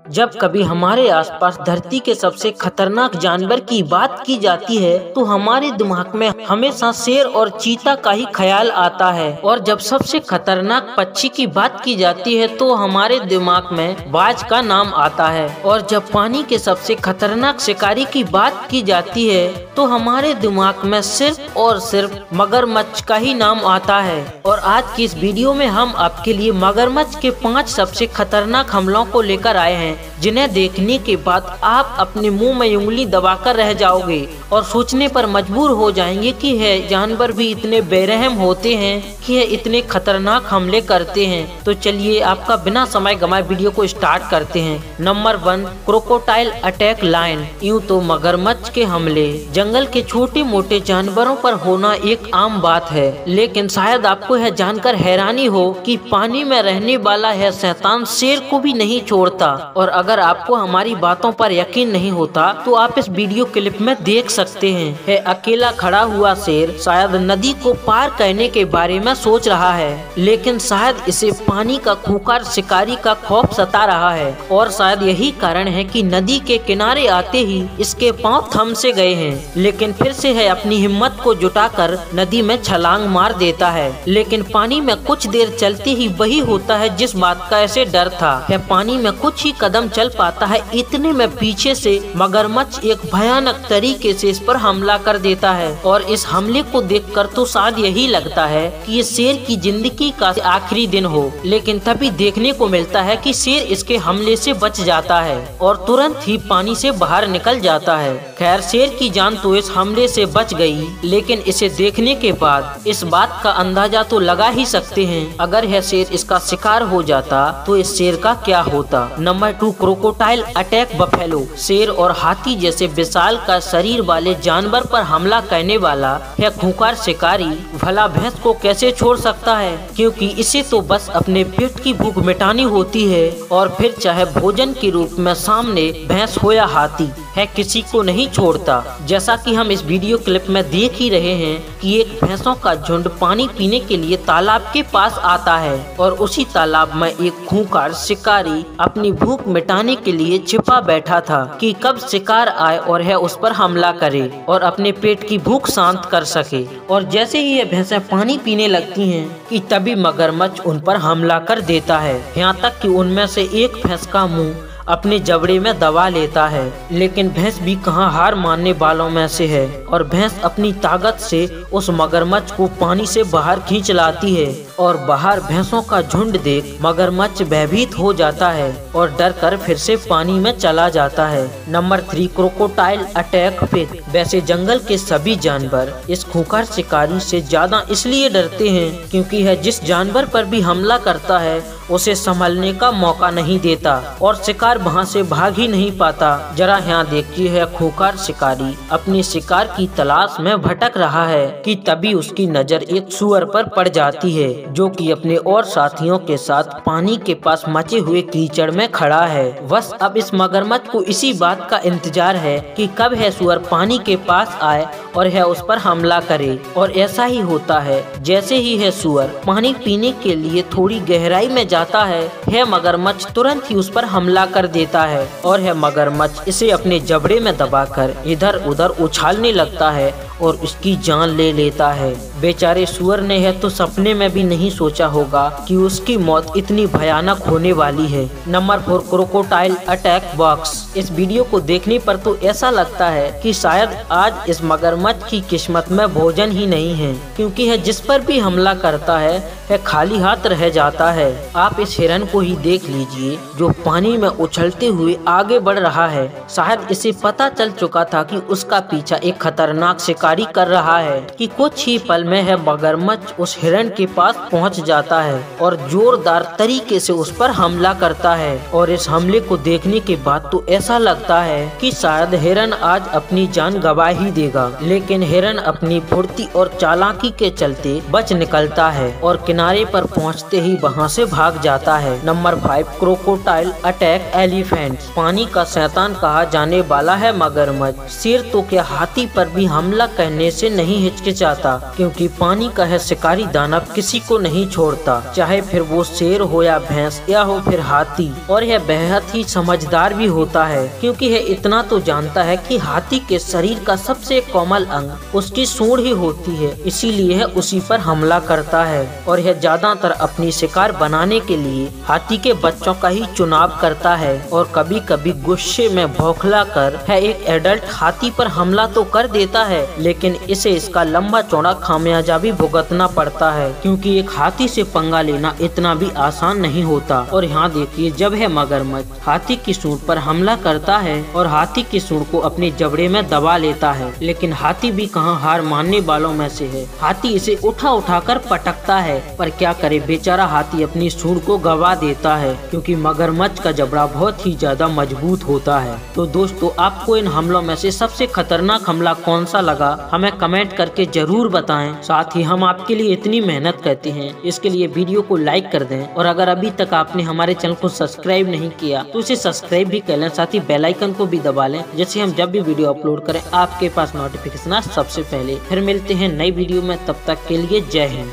जब कभी हमारे आसपास धरती के सबसे खतरनाक जानवर की बात की जाती है तो हमारे दिमाग में हमेशा शेर और चीता का ही ख्याल आता है, और जब सबसे खतरनाक पक्षी की बात की जाती है तो हमारे दिमाग में बाज का नाम आता है, और जब पानी के सबसे खतरनाक शिकारी की बात की जाती है तो हमारे दिमाग में सिर्फ और सिर्फ मगरमच्छ का ही नाम आता है। और आज की इस वीडियो में हम आपके लिए मगरमच्छ के 5 सबसे खतरनाक हमलों को लेकर आए हैं, जिन्हें देखने के बाद आप अपने मुंह में उंगली दबाकर रह जाओगे और सोचने पर मजबूर हो जाएंगे कि यह जानवर भी इतने बेरहम होते हैं कि यह इतने खतरनाक हमले करते हैं। तो चलिए आपका बिना समय गंवाए वीडियो को स्टार्ट करते हैं। Number 1, crocodile attack lion. यूँ तो मगरमच्छ के हमले जंगल के छोटे मोटे जानवरों पर होना एक आम बात है, लेकिन शायद आपको यह जानकर हैरानी हो कि पानी में रहने वाला यह शैतान शेर को भी नहीं छोड़ता। और अगर आपको हमारी बातों पर यकीन नहीं होता तो आप इस वीडियो क्लिप में देख सकते हैं। है अकेला खड़ा हुआ शेर शायद नदी को पार करने के बारे में सोच रहा है, लेकिन शायद इसे पानी का खूंखार शिकारी का खौफ सता रहा है, और शायद यही कारण है कि नदी के किनारे आते ही इसके पांव थम से गए हैं। लेकिन फिर से है अपनी हिम्मत को जुटाकर नदी में छलांग मार देता है, लेकिन पानी में कुछ देर चलते ही वही होता है जिस बात का ऐसे डर था। है पानी में कुछ ही कदम चल पाता है, इतने में पीछे से मगरमच्छ एक भयानक तरीके से इस पर हमला कर देता है, और इस हमले को देखकर तो शायद यही लगता है कि ये शेर की जिंदगी का आखिरी दिन हो, लेकिन तभी देखने को मिलता है कि शेर इसके हमले से बच जाता है और तुरंत ही पानी से बाहर निकल जाता है। खैर शेर की जान तो इस हमले से बच गई, लेकिन इसे देखने के बाद इस बात का अंदाजा तो लगा ही सकते हैं अगर यह शेर इसका शिकार हो जाता तो इस शेर का क्या होता। Number 2, crocodile attack buffalo. शेर और हाथी जैसे विशाल का शरीर वाले जानवर पर हमला करने वाला यह खूंखार शिकारी भला भैंस को कैसे छोड़ सकता है, क्योंकि इसे तो बस अपने पेट की भूख मिटानी होती है, और फिर चाहे भोजन के रूप में सामने भैंस हो या हाथी है किसी को नहीं छोड़ता। जैसा कि हम इस वीडियो क्लिप में देख ही रहे हैं कि एक भैंसों का झुंड पानी पीने के लिए तालाब के पास आता है, और उसी तालाब में एक खूंखार शिकारी अपनी भूख मिटाने के लिए छिपा बैठा था कि कब शिकार आए और है उस पर हमला करे और अपने पेट की भूख शांत कर सके। और जैसे ही ये भैंसें पानी पीने लगती हैं कि तभी मगरमच्छ उन पर हमला कर देता है, यहाँ तक कि उनमें से एक भैंस का मुंह अपने जबड़े में दबा लेता है। लेकिन भैंस भी कहाँ हार मानने वालों में से है, और भैंस अपनी ताकत से उस मगरमच्छ को पानी से बाहर खींच लाती है, और बाहर भैंसों का झुंड देख मगरमच्छ भयभीत हो जाता है और डर कर फिर से पानी में चला जाता है। Number 3, crocodile attack fish. वैसे जंगल के सभी जानवर इस खूंखार शिकारी से ज्यादा इसलिए डरते हैं क्योंकि यह जिस जानवर पर भी हमला करता है उसे संभलने का मौका नहीं देता, और शिकार वहाँ से भाग ही नहीं पाता। जरा यहाँ देखिए, है खूंखार शिकारी अपनी शिकार की तलाश में भटक रहा है कि तभी उसकी नजर एक सूअर पर पड़ जाती है, जो कि अपने और साथियों के साथ पानी के पास मचे हुए कीचड़ में खड़ा है। बस अब इस मगरमच्छ को इसी बात का इंतजार है कि कब है सूअर पानी के पास आए और है उस पर हमला करे। और ऐसा ही होता है, जैसे ही है सूअर पानी पीने के लिए थोड़ी गहराई में जाता है मगरमच्छ तुरंत ही उस पर हमला कर देता है, और है मगरमच्छ इसे अपने जबड़े में दबाकर इधर उधर उछालने लगता है और उसकी जान ले लेता है। बेचारे सूअर ने है तो सपने में भी नहीं सोचा होगा कि उसकी मौत इतनी भयानक होने वाली है। Number 4, crocodile attack box. इस वीडियो को देखने पर तो ऐसा लगता है कि शायद आज इस मगरमच्छ की किस्मत में भोजन ही नहीं है, क्योंकि है जिस पर भी हमला करता है खाली हाथ रह जाता है। आप इस हिरन को ही देख लीजिए जो पानी में उछलते हुए आगे बढ़ रहा है। शायद इसे पता चल चुका था कि उसका पीछा एक खतरनाक शिकारी कर रहा है कि कुछ ही पल में है मगरमच्छ उस हिरन के पास पहुंच जाता है और जोरदार तरीके से उस पर हमला करता है। और इस हमले को देखने के बाद तो ऐसा लगता है कि शायद हिरन आज अपनी जान गंवा ही देगा, लेकिन हिरन अपनी फुर्ती और चालाकी के चलते बच निकलता है और किनारे पर पहुंचते ही वहां से भाग जाता है। Number 5, crocodile attack elephant. पानी का शैतान कहा जाने वाला है मगरमच्छ। शेर तो क्या हाथी पर भी हमला कहने से नहीं हिचकिचाता, क्योंकि पानी का है शिकारी दानव किसी को नहीं छोड़ता, चाहे फिर वो शेर हो या भैंस या हो फिर हाथी। और यह बेहद ही समझदार भी होता है, क्योंकि यह इतना तो जानता है कि हाथी के शरीर का सबसे कोमल अंग उसकी सूंड ही होती है, इसीलिए यह उसी पर हमला करता है। और यह ज्यादातर अपनी शिकार बनाने के लिए हाथी के बच्चों का ही चुनाव करता है, और कभी कभी गुस्से में बौखला कर है एक एडल्ट हाथी पर हमला तो कर देता है, लेकिन इसे इसका लंबा चौड़ा खामियाजा भी भुगतना पड़ता है, क्योंकि एक हाथी से पंगा लेना इतना भी आसान नहीं होता। और यहाँ देखिए, जब है मगरमच्छ हाथी की सूंड पर हमला करता है और हाथी की सूंड को अपने जबड़े में दबा लेता है, लेकिन हाथी भी कहाँ हार मानने वालों में से है। हाथी इसे उठा उठा कर पटकता है, पर क्या करे, बेचारा हाथी अपनी सूंड को गवा देता है, क्योंकि मगरमच्छ का जबड़ा बहुत ही ज्यादा मजबूत होता है। तो दोस्तों, आपको इन हमलों में से सबसे खतरनाक हमला कौन सा लगा, हमें कमेंट करके जरूर बताएं। साथ ही हम आपके लिए इतनी मेहनत करते हैं, इसके लिए वीडियो को लाइक कर दें, और अगर अभी तक आपने हमारे चैनल को सब्सक्राइब नहीं किया तो इसे सब्सक्राइब भी कर लें, साथ ही बेल आइकन को भी दबा लें, जैसे हम जब भी वीडियो अपलोड करें आपके पास नोटिफिकेशन सबसे पहले। फिर मिलते हैं नई वीडियो में, तब तक के लिए जय हिंद।